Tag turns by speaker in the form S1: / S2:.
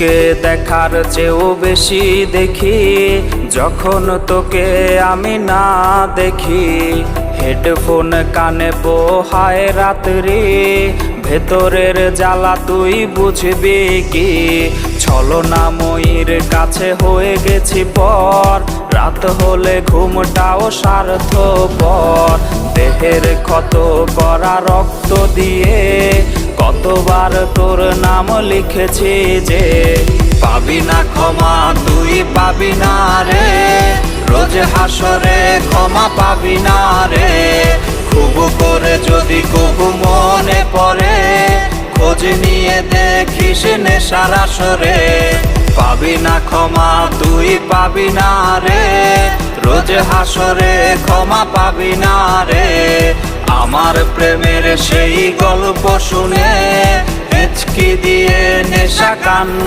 S1: তোকে দেখার চেয়েও বেশি দেখি যখন তোকে আমি না দেখি। হেডফোন কানে পোহায় রাত্রি, ভেতরের জ্বালা তুই বুঝবি কি। ছলনাময়ীর কাছে হয়ে গেছি পর, রাত হলে ঘুমটাও স্বার্থপর। দেহের ক্ষত করা রক্ত দিয়ে কতবার তোর নাম লিখেছি যে, পাবি না ক্ষমা তুই পাবি না রে, রোজ হাসরে ক্ষমা পাবি না রে। খুব করে যদি কবু মনে পড়ে, খোঁজ নিয়ে দেখিস নেশার আসরে। পাবি না ক্ষমা তুই পাবি না রে, রোজ হাসরে ক্ষমা পাবি না রে। আমার প্রেমের সেই গল্প শুনে হেঁচকি দিয়ে নেশা কান্না